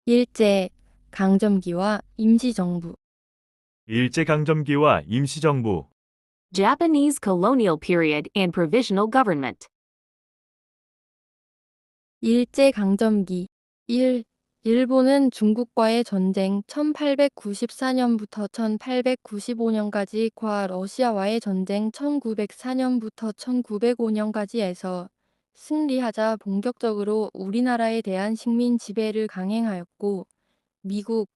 일제 강점기와 임시정부. 일제강점기와 임시정부. Japanese colonial period and provisional government. 일제 강점기 1. 일본은 중국과의 전쟁 1894년부터 1895년까지과 러시아와의 전쟁 1904년부터 1905년까지에서 승리하자 본격적으로 우리나라에 대한 식민 지배를 강행하였고, 미국,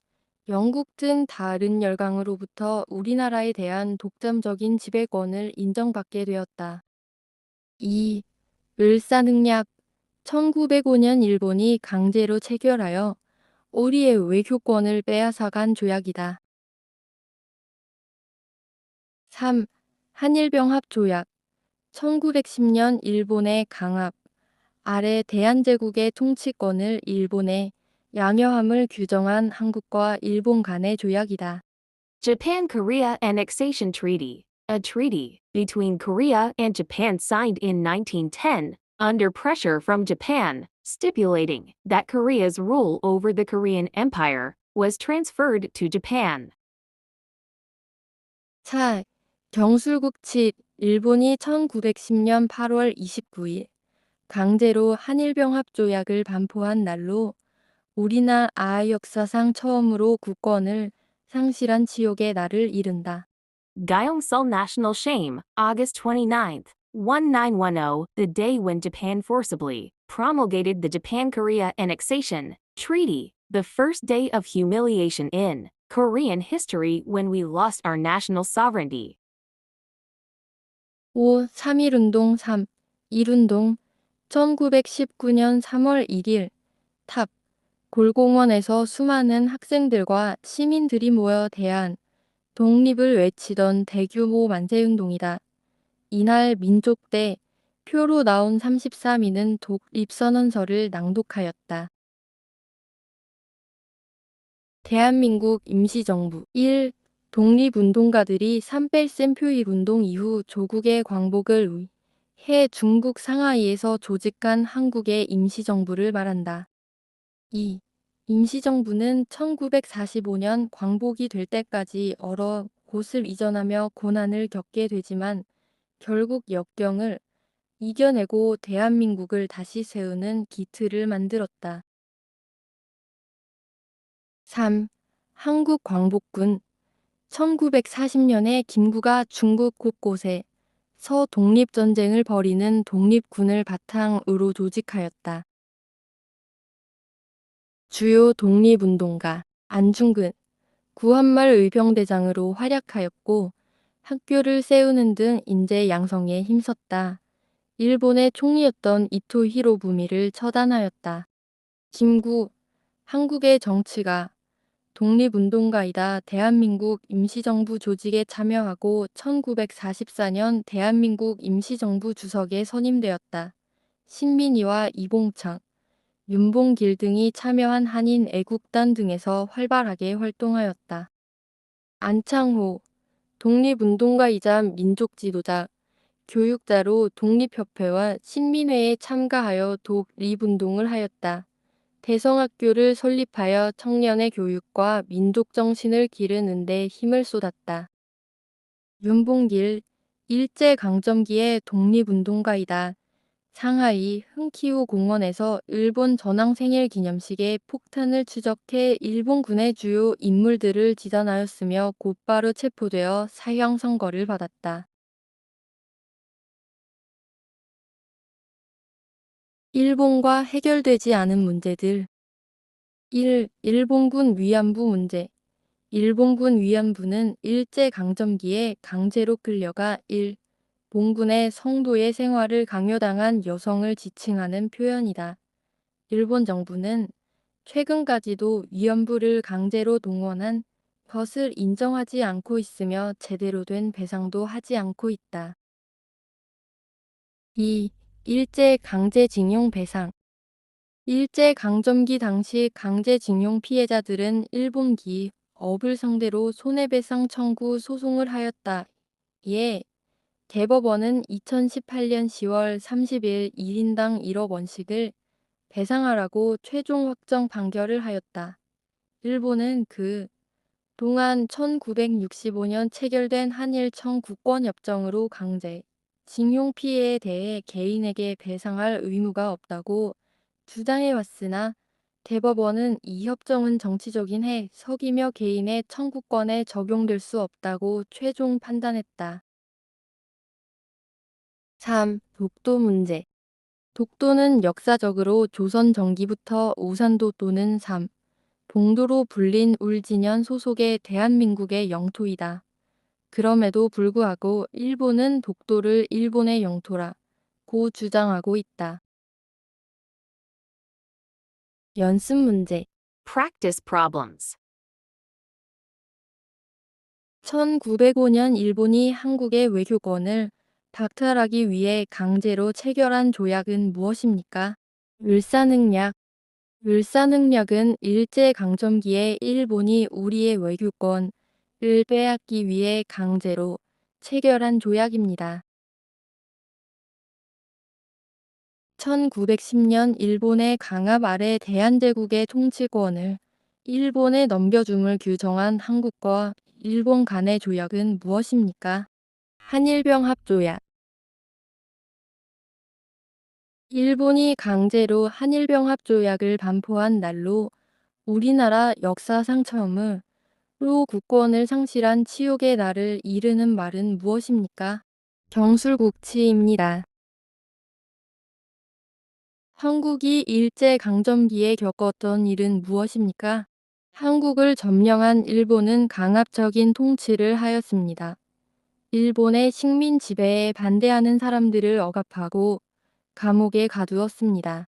영국 등 다른 열강으로부터 우리나라에 대한 독점적인 지배권을 인정받게 되었다. 2. 을사늑약 1905년 일본이 강제로 체결하여 우리의 외교권을 빼앗아간 조약이다. 3. 한일병합조약 1910년 일본의 강압 아래 대한제국의 통치권을 일본에 양여함을 규정한 한국과 일본 간의 조약이다. Japan-Korea Annexation Treaty, a treaty between Korea and Japan signed in 1910 under pressure from Japan, stipulating that Korea's rule over the Korean Empire was transferred to Japan. 4. 경술국치 일본이 1910년 8월 29일 강제로 한일병합조약을 반포한 날로 우리나라 역사상 처음으로 국권을 상실한 지옥의 날을 이른다. Gyeongsul National Shame, August 29, 1910, the day when Japan forcibly promulgated the Japan-Korea Annexation Treaty, the first day of humiliation in Korean history when we lost our national sovereignty. 5. 3.1운동 3. 1운동 1919년 3월 1일 탑 골공원에서 수많은 학생들과 시민들이 모여 대한 독립을 외치던 대규모 만세운동이다. 이날 민족대 표로 나온 33인은 독립선언서를 낭독하였다. 대한민국 임시정부 1. 독립운동가들이 3.1 표일운동 이후 조국의 광복을 위해 중국 상하이에서 조직한 한국의 임시정부를 말한다. 2. 임시정부는 1945년 광복이 될 때까지 여러 곳을 이전하며 고난을 겪게 되지만 결국 역경을 이겨내고 대한민국을 다시 세우는 기틀을 만들었다. 3. 한국광복군 1940년에 김구가 중국 곳곳에 서 독립전쟁을 벌이는 독립군을 바탕으로 조직하였다. 주요 독립운동가 안중근, 구한말 의병대장으로 활약하였고 학교를 세우는 등 인재 양성에 힘썼다. 일본의 총리였던 이토 히로부미를 처단하였다. 김구, 한국의 정치가 독립운동가이다. 대한민국 임시정부 조직에 참여하고 1944년 대한민국 임시정부 주석에 선임되었다. 신민희와 이봉창, 윤봉길 등이 참여한 한인 애국단 등에서 활발하게 활동하였다. 안창호, 독립운동가이자 민족지도자, 교육자로 독립협회와 신민회에 참가하여 독립운동을 하였다. 대성학교를 설립하여 청년의 교육과 민족정신을 기르는 데 힘을 쏟았다. 윤봉길, 일제강점기의 독립운동가이다. 상하이 흥키우 공원에서 일본 전황 생일 기념식에 폭탄을 추적해 일본군의 주요 인물들을 지단하였으며 곧바로 체포되어 사형 선고를 받았다. 일본과 해결되지 않은 문제들 1. 일본군 위안부 문제 일본군 위안부는 일제강점기에 강제로 끌려가 일본군의 성도의 생활을 강요당한 여성을 지칭하는 표현이다. 일본 정부는 최근까지도 위안부를 강제로 동원한 것을 인정하지 않고 있으며 제대로 된 배상도 하지 않고 있다. 2. 일제 강제징용 배상 일제강점기 당시 강제징용 피해자들은 일본 기업을 상대로 손해배상 청구 소송을 하였다. 이에 대법원은 2018년 10월 30일 1인당 1억 원씩을 배상하라고 최종 확정 판결을 하였다. 일본은 그 동안 1965년 체결된 한일 청구권협정으로 강제 징용 피해에 대해 개인에게 배상할 의무가 없다고 주장해왔으나 대법원은 이 협정은 정치적인 해석이며 개인의 청구권에 적용될 수 없다고 최종 판단했다. 3. 독도 문제. 독도는 역사적으로 조선 전기부터 오산도 또는 동도로 불린 울진현 소속의 대한민국의 영토이다. 그럼에도 불구하고 일본은 독도를 일본의 영토라고 주장하고 있다. 연습 문제. Practice problems. 1905년 일본이 한국의 외교권을 박탈하기 위해 강제로 체결한 조약은 무엇입니까? 을사능력. 을사능력은 일제강점기에 일본이 우리의 외교권을 빼앗기 위해 강제로 체결한 조약입니다. 1910년 일본의 강압 아래 대한제국의 통치권을 일본에 넘겨줌을 규정한 한국과 일본 간의 조약은 무엇입니까? 한일병합조약. 일본이 강제로 한일병합조약을 반포한 날로 우리나라 역사상 처음으로 국권을 상실한 치욕의 날을 이르는 말은 무엇입니까? 경술국치입니다. 한국이 일제강점기에 겪었던 일은 무엇입니까? 한국을 점령한 일본은 강압적인 통치를 하였습니다. 일본의 식민 지배에 반대하는 사람들을 억압하고 감옥에 가두었습니다.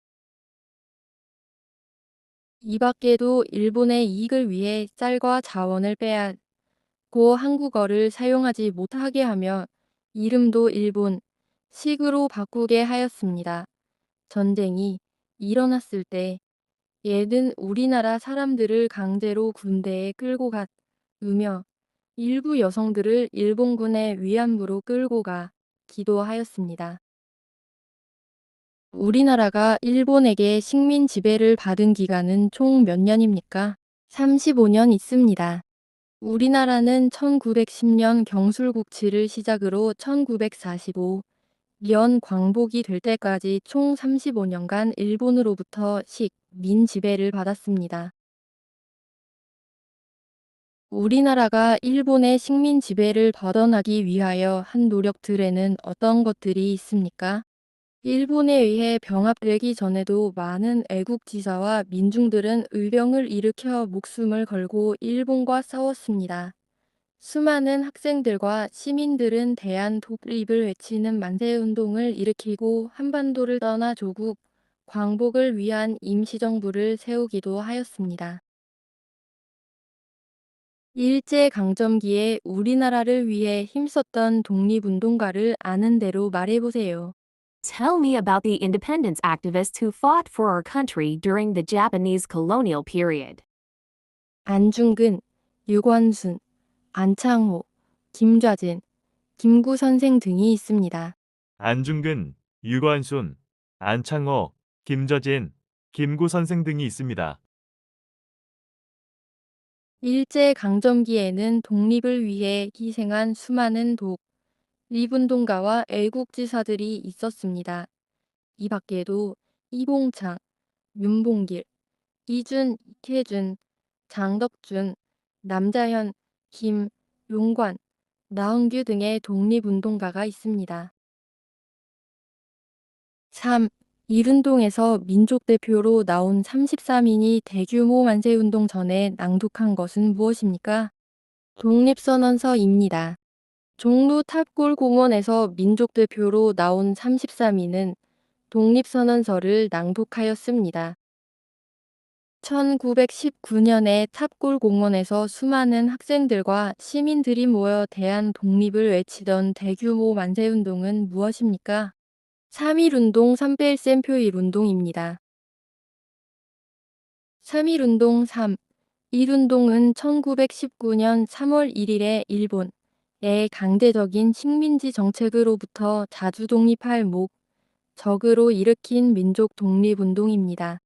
이 밖에도 일본의 이익을 위해 쌀과 자원을 빼앗고 한국어를 사용하지 못하게 하며 이름도 일본식으로 바꾸게 하였습니다. 전쟁이 일어났을 때 얘는 우리나라 사람들을 강제로 군대에 끌고 갔으며 일부 여성들을 일본군의 위안부로 끌고 가기도 하였습니다. 우리나라가 일본에게 식민 지배를 받은 기간은 총 몇 년입니까? 35년 있습니다. 우리나라는 1910년 경술국치를 시작으로 1945년 광복이 될 때까지 총 35년간 일본으로부터 식민 지배를 받았습니다. 우리나라가 일본의 식민 지배를 벗어나기 위하여 한 노력들에는 어떤 것들이 있습니까? 일본에 의해 병합되기 전에도 많은 애국지사와 민중들은 의병을 일으켜 목숨을 걸고 일본과 싸웠습니다. 수많은 학생들과 시민들은 대한 독립을 외치는 만세운동을 일으키고 한반도를 떠나 조국 광복을 위한 임시정부를 세우기도 하였습니다. 일제강점기에 우리나라를 위해 힘썼던 독립운동가를 아는 대로 말해보세요. Tell me about the independence activists who fought for our country during the Japanese colonial period. 안중근, 유관순, 안창호, 김좌진, 김구선생 등이 있습니다. 안중근, 유관순, 안창호, 김저진, 김구 선생 등이 있습니다. 일제강점기에는 독립을 위해 희생한 수많은 독립운동가와 애국지사들이 있었습니다. 이 밖에도 이봉창, 윤봉길, 이준, 이케준, 장덕준, 남자현, 김용관, 나은규 등의 독립운동가가 있습니다. 3. 일운동에서 민족대표로 나온 33인이 대규모 만세운동 전에 낭독한 것은 무엇입니까? 독립선언서입니다. 종로 탑골공원에서 민족대표로 나온 33인은 독립선언서를 낭독하였습니다. 1919년에 탑골공원에서 수많은 학생들과 시민들이 모여 대한 독립을 외치던 대규모 만세운동은 무엇입니까? 3.1운동 3.1 표일운동입니다. 3.1운동 3. 1운동은 1919년 3월 1일에 일본의 강제적인 식민지 정책으로부터 자주 독립할 적으로 일으킨 민족 독립운동입니다.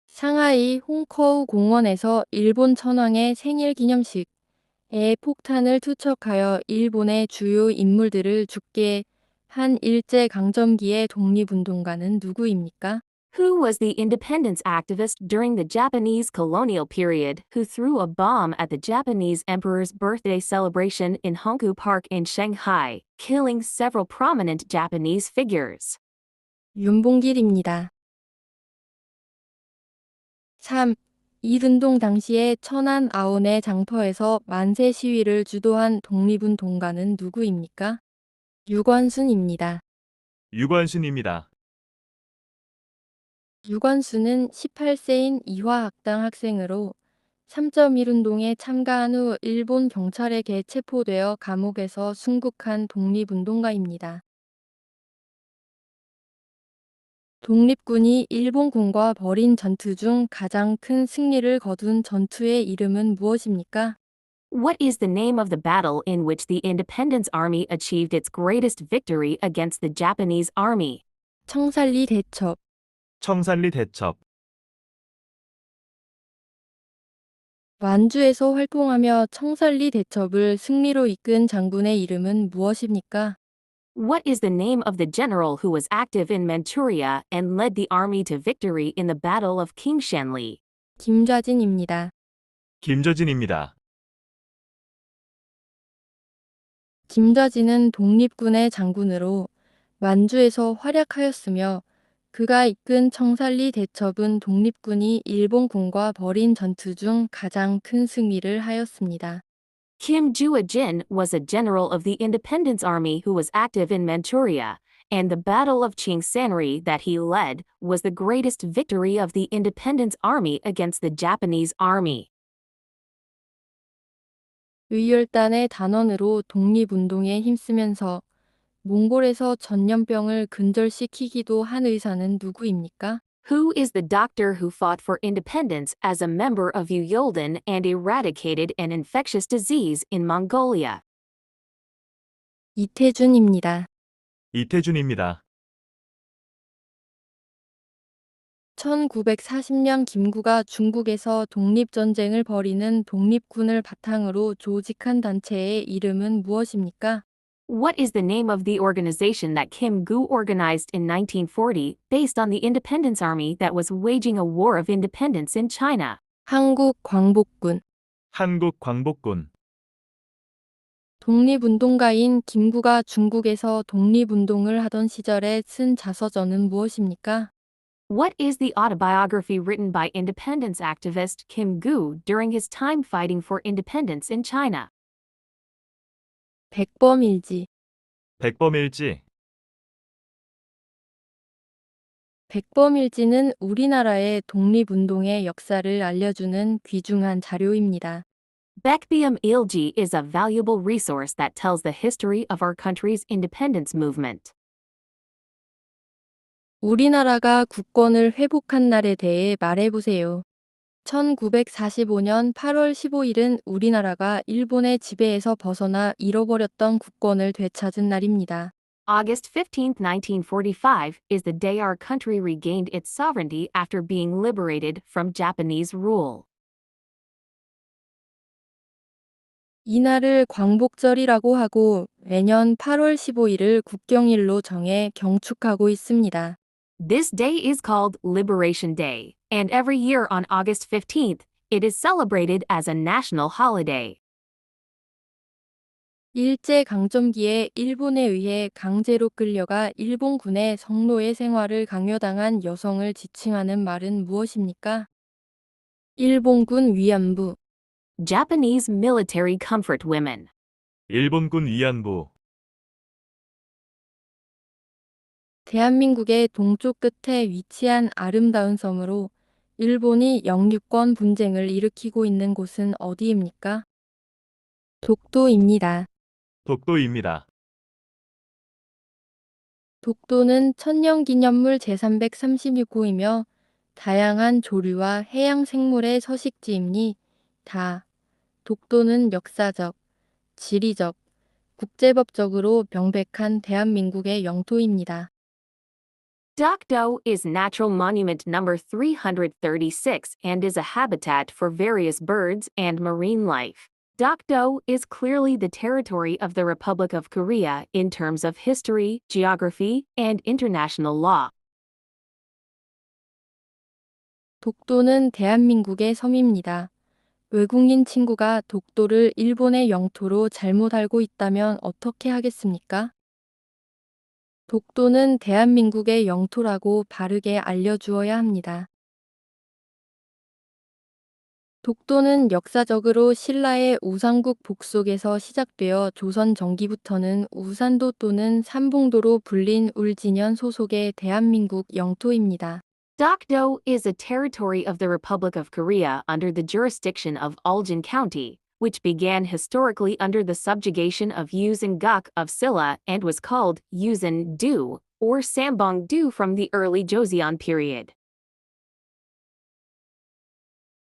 상하이 홍커우 공원에서 일본 천황의 생일 기념식에 폭탄을 투척하여 일본의 주요 인물들을 죽게 한 일제강점기의 독립운동가는 누구입니까? Who was the independence activist during the Japanese colonial period who threw a bomb at the Japanese emperor's birthday celebration in Honku Park in Shanghai, killing several prominent Japanese figures? 윤봉길입니다. 3. 이른동 당시에 천안 아온의 장터에서 만세 시위를 주도한 독립운동가는 누구입니까? 유관순입니다. 유관순입니다. 유관순은 18세인 이화학당 학생으로 3.1운동에 참가한 후 일본 경찰에게 체포되어 감옥에서 순국한 독립운동가입니다. 독립군이 일본군과 벌인 전투 중 가장 큰 승리를 거둔 전투의 이름은 무엇입니까? What is the name of the battle in which the Independence Army achieved its greatest victory against the Japanese army? 청살리 대첩. 청산리 대첩. 완주에서 활동하며 청살리 대첩을 승리로 이끈 장군의 이름은 무엇입니까? What is the name of the general who was active in Manchuria and led the army to victory in the Battle of King Shanli? 김좌진입니다. 김저진입니다. 김좌진은 독립군의 장군으로 완주에서 활약하였으며 그가 이끈 청살리 대첩은 독립군이 일본군과 벌인 전투 중 가장 큰 승리를 하였습니다. Kim Jua-jin was a general of the Independence Army who was active in Manchuria, and the Battle of Chingsanri that he led was the greatest victory of the Independence Army against the Japanese army. 의열단의 단원으로 독립운동에 힘쓰면서 몽골에서 전염병을 근절시키기도 한 의사는 누구입니까? Who is the doctor who fought for independence as a member of Uyoldan and eradicated an infectious disease in Mongolia? 이태준입니다. 이태준입니다. 1940년 김구가 중국에서 독립전쟁을 벌이는 독립군을 바탕으로 조직한 단체의 이름은 무엇입니까? What is the name of the organization that Kim Gu organized in 1940 based on the Independence Army that was waging a war of independence in China? 한국 광복군. 한국 광복군. 독립운동가인 김구가 중국에서 독립운동을 하던 시절에 쓴 자서전은 무엇입니까? What is the autobiography written by independence activist Kim Gu during his time fighting for independence in China? 백범일지. 백범일지. 백범일지는 우리나라의 독립운동의 역사를 알려주는 귀중한 자료입니다. Baekbeum Ilji is a valuable resource that tells the history of our country's independence movement. 우리나라가 국권을 회복한 날에 대해 말해보세요. 1945년 8월 15일은 우리나라가 일본의 지배에서 벗어나 잃어버렸던 국권을 되찾은 날입니다. August 15, 1945, is the day our country regained its sovereignty after being liberated from Japanese rule. 이날을 광복절이라고 하고 매년 8월 15일을 국경일로 정해 경축하고 있습니다. This day is called Liberation Day, and every year on August 15th, it is celebrated as a national holiday. 일제강점기에 일본에 의해 강제로 끌려가 일본군의 성노예 생활을 강요당한 여성을 지칭하는 말은 무엇입니까? 일본군 위안부. Japanese military comfort women. 일본군 위안부. 대한민국의 동쪽 끝에 위치한 아름다운 섬으로 일본이 영유권 분쟁을 일으키고 있는 곳은 어디입니까? 독도입니다. 독도입니다. 독도는 천년기념물 제336호이며 다양한 조류와 해양 생물의 서식지이니 다 독도는 역사적, 지리적, 국제법적으로 명백한 대한민국의 영토입니다. Dokdo is Natural Monument number 336 and is a habitat for various birds and marine life. Dokdo is clearly the territory of the Republic of Korea in terms of history, geography, and international law. 독도는 대한민국의 섬입니다. 외국인 친구가 독도를 일본의 영토로 잘못 알고 있다면 어떻게 하겠습니까? 독도는 대한민국의 영토라고 바르게 알려주어야 합니다. 독도는 역사적으로 신라의 우상국 복속에서 시작되어 조선 전기부터는 우산도 또는 삼봉도로 불린 울진현 소속의 대한민국 영토입니다. Dokdo is a territory of the Republic of Korea under the jurisdiction of Ulsan County, which began historically under the subjugation of Usan-guk of Silla and was called Usan-do, or Sambong-do from the early Joseon period.